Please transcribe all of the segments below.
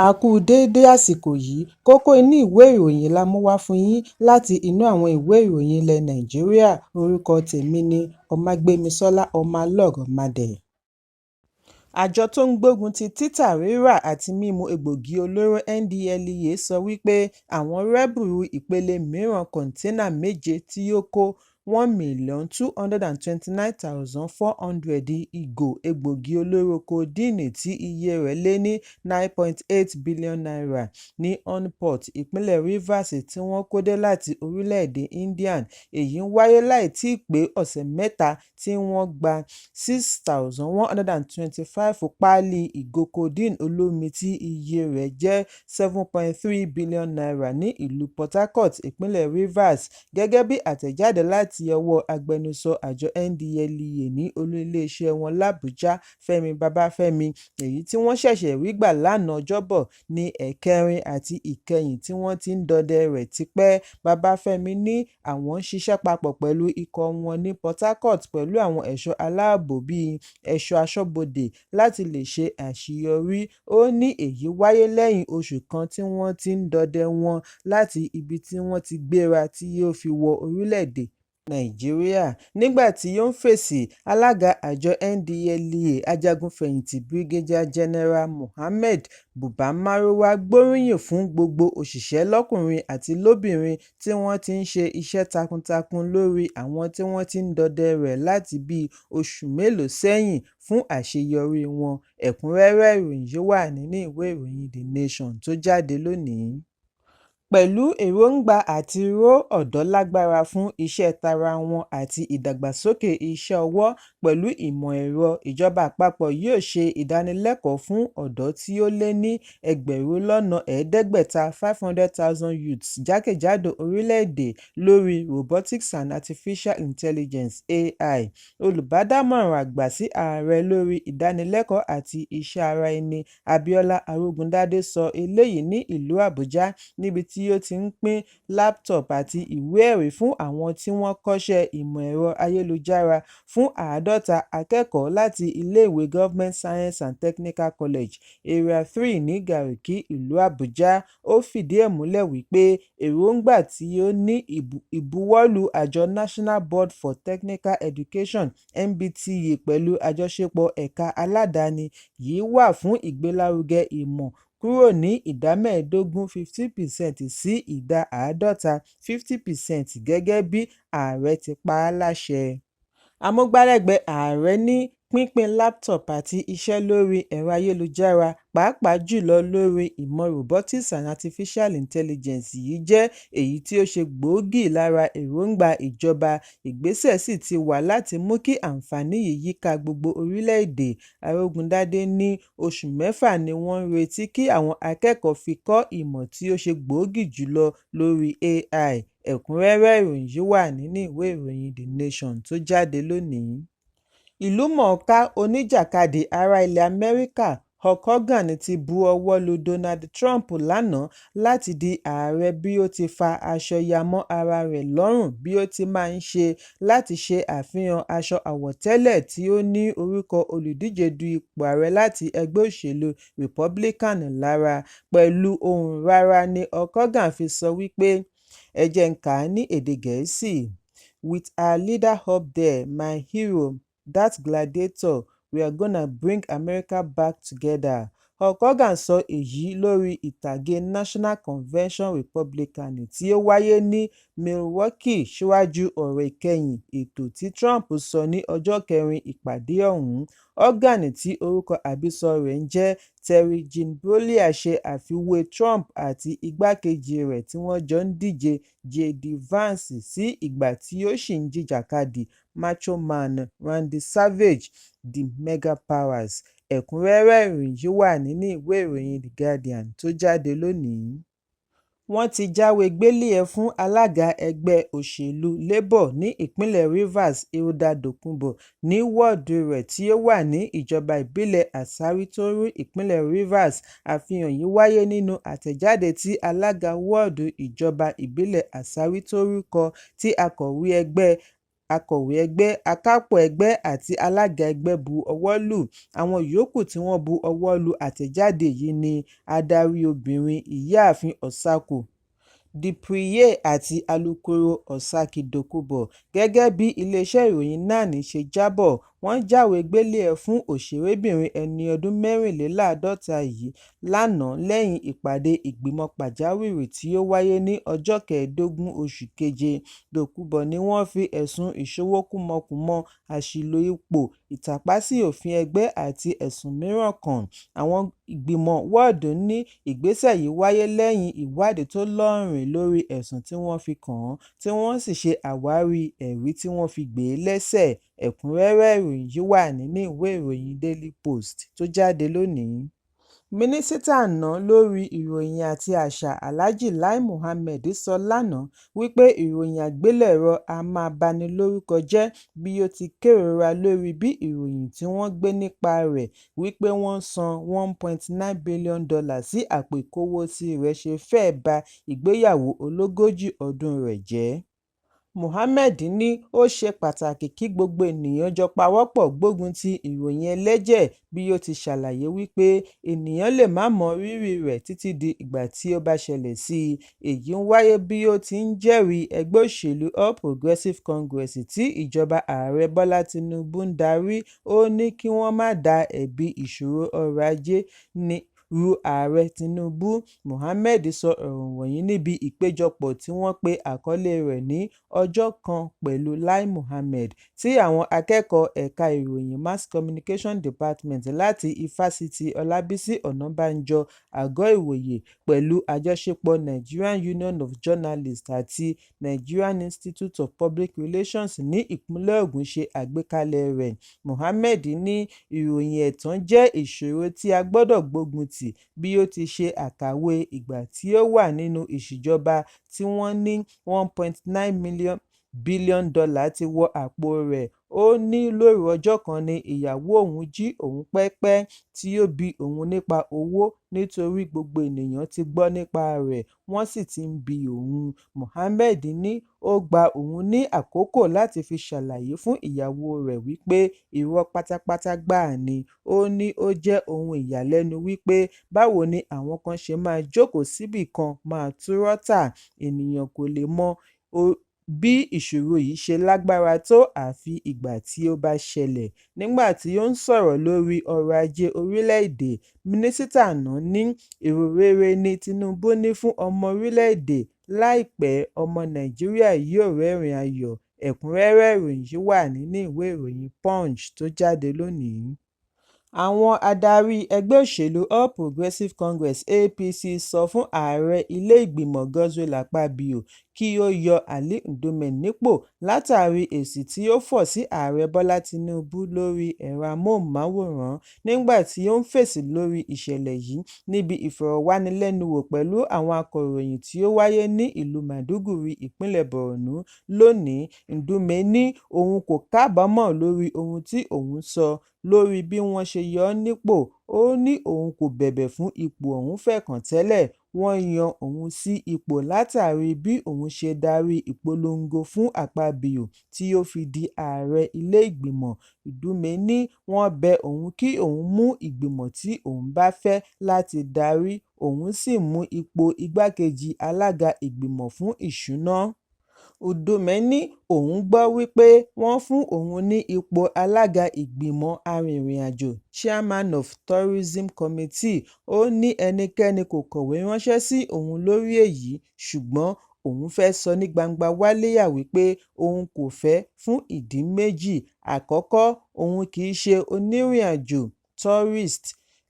A kú déédé àsìkò yìí, kókó inú ìwé ìròyìn la mú wá fún yín láti inú àwọn ìwé ìròyìn ilẹ̀ Nàìjíríà. Orúkọ tèmi ni Ọmágbémisọ́lá Ọmọlọ́rọ̀mádẹ. Àjọ tó ń gbógun ti títà, rírà àti mímu egbògi olóró NDLEA sọ wípé àwọn rẹ́bùrú ìpele mìíràn kọ̀ńténà 7 tí ó kó 1,229,400 ìgò egbògi olóró kodíìnì tí iye rẹ̀ lé ní n9.8 billion ní Onport, ìpínlẹ̀ Rivers tí wọ́n kó dé láti orílẹ̀-èdè India. Èyí ń wáyé láì tíì pé ọ̀sẹ̀ mẹ́ta tí wọ́n gba 6,125 páálí ìgò kodíìnì olómi tí iye rẹ̀ jẹ́ n7.3 billion ní ìlú Port Harcourt, ìpínlẹ̀ Rivers, gẹ́gẹ́ bí àtẹ̀jáde láti ọwọ́ agbẹnusọ àjọ NDLEA ní olú iléeṣẹ́ wọn l'Àbújá, Fẹ́mi Babáfẹ́mi. Èyí tí wọ́n ṣẹ̀ṣẹ̀ rí gbà lánàá Ọjọ́bọ̀ ní ẹ̀kẹrin àti ìkẹyìn tí wọ́n ti ń dọdẹ rẹ̀ tipẹ́. Babáfẹ́mi ní àwọn ń ṣiṣẹ́ papọ̀ pẹ̀lú ikọ̀ wọn ní Port Harcourt pẹ̀lú àwọn ẹ̀ṣọ́ aláàbò bíi ẹ̀ṣọ́ aṣọ́bodè láti lè ṣe àṣeyọrí. Ó ní èyí wáyé lẹ́yìn oṣù kan tí wọ́n ti ń dọdẹ wọn láti ibi tí wọ́n ti gbéra tí yóò fi wọ orílẹ̀-èdè Nàìjíríà. Nígbà tí ó ń fèsì, alága àjọ NDLEA ajagunfẹ̀yìntì Brigadier General Mohammed Buba Marwa gbóríyìn fún gbogbo òṣìṣẹ́ lọ́kùnrin àti lóbìnrin tí wọ́n ti ń ṣe iṣẹ́ takuntakun lórí àwọn tí wọ́n ti ń dọdẹ rẹ̀ láti bíi oṣù mélòó sẹ́yìn fún àṣeyọrí wọn. Ẹ̀kúnrẹ́rẹ́ ìròyìn yìí wà nínú ìwé ìròyìn The Nation tó jáde lónìí. Pẹ̀lú èròǹgbà àti ró ọ̀dọ́ lágbára fún iṣẹ́ tara wọn àti ìdàgbàsókè iṣẹ́ ọwọ́ pẹ̀lú ìmọ̀ ẹ̀rọ, ìjọba àpapọ̀ yóò ṣe ìdánilẹ́kọ̀ọ́ fún ọ̀dọ́ tí ó lé ní 500,000 youths jákèjádò orílẹ̀-èdè lórí Robotics and Artificial Intelligence (AI). Olùbádámọ̀ràn àgbà sí ààrẹ lórí ìdánilẹ́kọ̀ọ́ àti iṣẹ́ ara ẹni, Abíọ́lá Arógundádé sọ eléyìí ní ìlú Àbújá níbi tí ó ti ń pín laptop àti ìwé-ẹ̀rí fún àwọn tí wọ́n kọ́ṣẹ́ ìmọ̀ ẹ̀rọ ayélujára fún 50 akẹ́kọ̀ọ́ láti iléèwé Government Science and Technical College, Area 3 ní Garki, ìlú Àbújá. Ó fìdí ẹ̀ múlẹ̀ wípé èròǹgbà tí ó ní ìbuwọ́lù àjọ National Board for Technical Education (NBTE) pẹ̀lú àjọṣepọ̀ ẹ̀ka aládàáni yìí wà fún ìgbélárugẹ ìmọ̀ kúrò ní ìdá 15% sí ìdá 50% 50% gẹ́gẹ́ bí ààrẹ ti pa á láṣẹ. Amúgbálẹ́gbẹ̀ẹ́ ààrẹ ní pínpín laptop àti iṣẹ́ lórí ẹ̀rọ ayélujára, pàápàá jùlọ lórí ìmọ̀ Robotics and Artificial Intelligence yìí jẹ́ èyí tí ó ṣe gbòógì lára èròǹgbà ìjọba. Ìgbésẹ̀ sì ti wà láti mú kí àǹfààní yìí yíká gbogbo orílẹ̀-èdè. Arógundádé ní oṣù 6 ni wọ́n ń retí kí àwọn akẹ́kọ̀ọ́ fi kọ́ ìmọ̀ tí ó ṣe gbòógì jùlọ lórí AI. Ẹ̀kúnrẹ́rẹ́ ìròyìn yìí wà nínú ìwé ìròyìn The Nation tó jáde lónìí. Ìlúmọ̀ọ́ká oníjàkadì ará ilẹ̀ Amẹ́ríkà Hulk Hogan ti bu ọwọ́ lu Donald Trump lánàá láti di ààrẹ bí ó ti fa aṣọ ya mọ́ ara rẹ̀ lọ́rùn bí ó ti máa ń ṣe láti ṣe àfihàn aṣọ àwọ̀tẹ́lẹ̀ tí ó ní orúkọ olùdíje du ipò ààrẹ láti ẹgbẹ́ òṣèlú Republican lára. Pẹ̀lú ohùn rárá ni Hulk Hogan fi sọ wípé, ẹ jẹ́ n kà á ní èdè Gẹ̀ẹ́sì: "With our leader up there, my hero, that gladiator, we are gonna bring America back together." Hulk Hogan sọ èyí lórí ìtàgé National Convention Republican tí ó wáyé ní Milwaukee ṣíwájú ọ̀rọ̀ ìkẹyìn ètò tí Trump sọ ní ọjọ́ kẹrin ìpàdé ọ̀hún. Hogan, tí orúkọ àbísọ rẹ̀ ń jẹ́ Terry Jean Bollea, ṣe àfiwé Trump àti igbákejì rẹ̀ tí wọ́n jọ ń díje J.D. Vance sí ìgbà tí ó ṣì ń jìjàkadì Macho Man Randy Savage, the Mega Powers. Ẹ̀kúnrẹ́rẹ́ ìròyìn yìí wà nínú ìwé ìròyìn The Guardian tó jáde lónìí. Wọ́n ti jáwé gbélé-ẹ̀ fún alága ẹgbẹ́ òṣèlú Labour ní ìpínlẹ̀ Rivers, Hilda Dokubo, ní wọ́ọ̀dù rẹ̀ tí ó wà ní ìjọba ìbílẹ̀ Asari-Toru, ìpínlẹ̀ Rivers. Àfihàn yìí wáyé nínú àtẹ̀jáde tí alága wọ́ọ̀dù ìjọba ìbílẹ̀ Asari-Toru kọ tí akọ̀wé ẹgbẹ́ akọ̀wé ẹgbẹ́, akápò ẹgbẹ́ àti alága ẹgbẹ́ bu ọwọ́ lù. Àwọn yòókù tí wọ́n bu ọwọ́ lu àtẹ̀jáde yìí ni adarí obìnrin Ìyáàfin Osako Dipriye àti alukoro Osaki Dokubo. Gẹ́gẹ́ bí iléeṣẹ́ ìròyìn NAN ṣe jábọ̀, wọ́n jáwé gbélé-ẹ̀ fún òṣèrébìnrin ẹni ọdún 54 yìí lánàá lẹ́yìn ìpàdé ìgbìmọ̀ pàjáwìrì tí ó wáyé ní ọjọ́ 15 oṣù keje. Dokubo ni wọ́n fi ẹ̀sùn ìṣòwò kúmọkùmọ, àṣìlò ipò, ìtàpá sí òfin ẹgbẹ́ àti ẹ̀sùn mìíràn kàn. Àwọn ìgbìmọ̀ wọ́ọ̀dù ní ìgbésẹ̀ yìí wáyé lẹ́yìn ìwádìí tó lọ́rìn lórí ẹ̀sùn tí wọ́n fi kàn án, tí wọ́n sì ṣe àwárí ẹ̀rí tí wọ́n fi gbé e lẹ́sẹ̀. Ẹ̀kúnrẹ́rẹ́ ìròyìn yìí wà nínú ìwé ìròyìn Daily Post tó jáde lónìí. Mínísítà àná lórí ìròyìn àti àṣà Alhaji Lai Mohammed sọ lánàá wípé ìròyìn àgbélẹ̀rọ á máa bani lórúkọ jẹ́ bí ó ti kérora lórí bí ìròyìn tí wọ́n gbé nípa rẹ̀ wípé wọ́n san $1.9 billion sí àpò ìkówósí rẹ̀ ṣe fẹ́ẹ̀ ba ìgbéyàwó ológójì ọdún rẹ̀ jẹ́. Mohammed ní ó ṣe pàtàkì kí gbogbo ènìyàn jọ pawọ́pọ̀ gbógun ti ìròyìn ẹlẹ́jẹ̀ bí ó ti ṣàlàyé wípé ènìyàn lè má mọ rírì rẹ̀ títí di ìgbà tí ó bá ṣẹlẹ̀ sí i. Èyí ń wáyé bí ó ti ń jẹ́rìí ẹgbẹ́ òṣèlú All Progressives Congress tí ìjọba ààrẹ Bọ́lá Tinubu ń darí. Ó ní kí wọ́n má dá ẹ̀bi ìṣòro ọrọ̀ ajé ru ààrẹ Tinubu. Mohammed sọ ọ̀rọ̀ wọ̀nyí níbi ìpéjọpọ̀ tí wọ́n pe àkọlé rẹ̀ ní ọjọ́ kan pẹ̀lú Lai Mohammed, tí àwọn akẹ́kọ̀ọ́ ẹ̀ka ìròyìn Mass Communication Department láti Ifásitì Ọlábísí Ọ̀nàbànjọ Àgọ́-ìwòye pẹ̀lú àjọṣepọ̀ Nigerian Union of Journalists àti Nigerian Institute of Public Relations ní ìpínlẹ̀ Ògùn ṣe àgbékalẹ̀ rẹ̀. Mohammed ní ìròyìn ẹ̀tàn jẹ́ ìṣòro tí a gbọ́dọ̀ gbógun tì bí ó ti ṣe àkàwé ìgbà tí ó wà nínú ìṣèjọba tí wọ́n ní $1.9 billion ti wọ àpò rẹ̀. Ó ní lóru ọjọ́ kan ni ìyàwó òun jí òun pẹ́pẹ́ tí ó bi òun nípa owó nítorí gbogbo ènìyàn ti gbọ́ nípa rẹ̀, wọ́n sì ti ń bi òun. Mohammed ní ó gba òun ní àkókò láti fi ṣàlàyé fún ìyàwó rẹ̀ wípé irọ́ pátápátá gbáà ni. Ó ní ó jẹ́ ohun ìyàlẹ́nu wípé báwo ni àwọn kan ṣe máa jókòó síbì kan máa túrọ́ tà. Ènìyàn kò lè mọ bí ìṣòro yìí ṣe lágbára tó àfi ìgbà tí ó bá ṣẹlẹ̀. Nígbà tí ó ń sọ̀rọ̀ lórí ọrọ̀ ajé orílẹ̀-èdè, mínísítà àná ní èrò rere ni Tinubu ní fún ọmọ orílẹ̀-èdè. Láìpẹ́, ọmọ Nàìjíríà yóò rẹ́rìn ayọ̀. Ẹ̀kúnrẹ́rẹ́ ìròyìn yìí wà nínú ìwé ìròyìn Punch tó jáde lónìí. Àwọn adarí ẹgbẹ́ òṣèlú All Progressives Congress (APC) sọ fún ààrẹ ilé-ìgbìmọ̀ Godswill Akpabio kí ó yọ Ali Ndume nípò látàrí èsì tí ó fọ̀ sí ààrẹ Bọ́lá Tinubu lórí ẹ̀rọ amóhùnmáwòrán. Nígbà tí ó ń fèsì lórí ìṣẹ̀lẹ̀ yìí níbi ìfọ̀rọ̀wánilẹ́nuwò pẹ̀lú àwọn akọ̀ròyìn tí ó wáyé ní ìlú Maiduguri, ìpínlẹ̀ Borno lónìí, Ndume ní òun kò kábàámọ̀ lórí ohun tí òun sọ lórí bí wọ́n ṣe yọ ọ́ nípò. Ó ní òun kò bẹ̀bẹ̀ fún ipò ọ̀hún fẹ̀kàn tẹ́lẹ̀, wọ́n yan òun sí ipò látàrí bí òun ṣe darí ìpolongo fún Akpabio tí ó fi di ààrẹ ilé-ìgbìmọ̀. Ndume ní wọ́n bẹ òun kí òun mú ìgbìmọ̀ tí òun bá fẹ́ láti darí, òun sì mú ipò igbákejì alága ìgbìmọ̀ fún ìṣúná. Ndume ní òun gbọ́ wípé wọ́n fún òun ní ipò alága ìgbìmọ̀ arìnrìn-àjò (Chairman of Tourism Committee). Ó ní ẹnikẹ́ni kò kọ̀wé ránṣẹ́ sí òun lórí èyí, ṣùgbọ́n òun fẹ́ sọ ní gbangba wálíà wípé òun kò fẹ́ fún ìdí méjì. Àkọ́kọ́, òun kì í ṣe onírìn-àjò (tourist).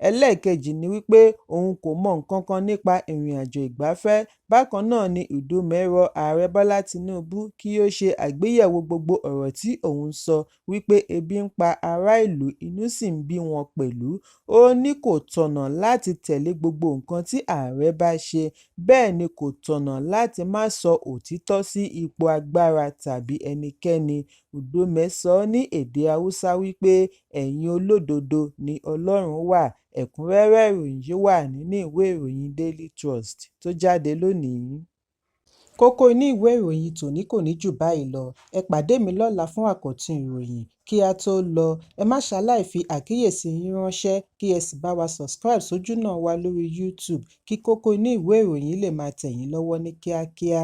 Ẹlẹ́ẹ̀kejì ni wípé òun kò mọ nǹkan kan nípa ìrìn-àjò ìgbafẹ́. Bákan náà ni Ndume rọ ààrẹ Bọ́lá Tinubu kí ó ṣe àgbéyẹ̀wò gbogbo ọ̀rọ̀ tí òun sọ wípé ebi ń pa ará ìlú, inú sì ń bí wọn pẹ̀lú. Ó ní kò tọ̀nà láti tẹ̀lé gbogbo nǹkan tí ààrẹ bá ṣe, bẹ́ẹ̀ ni kò tọ̀nà láti má sọ òtítọ́ sí ipò agbára tàbí ẹnikẹ́ni. Ndume sọ ní èdè Haúsá wípé ẹ̀yìn olódodo ni Ọlọ́run wà. Ẹ̀kúnrẹ́rẹ́ ìròyìn yìí wà nínú ìwé ìròyìn Daily Trust tó jáde lónìí. kókó inú ìwé ìròyìn tòní kò ní jù báyìí lọ. Ẹ pàdé mi lọ́la fún àkọ́tún ìròyìn. Kí a tó lọ, ẹ má ṣaláì fi àkíyèsí yín ránṣẹ́ kí ẹ sì bá wa subscribe sójú náà wa lórí YouTube kí kókó inú ìwé ìròyìn lè máa tẹ̀ yín lọ́wọ́ ní kíákíá.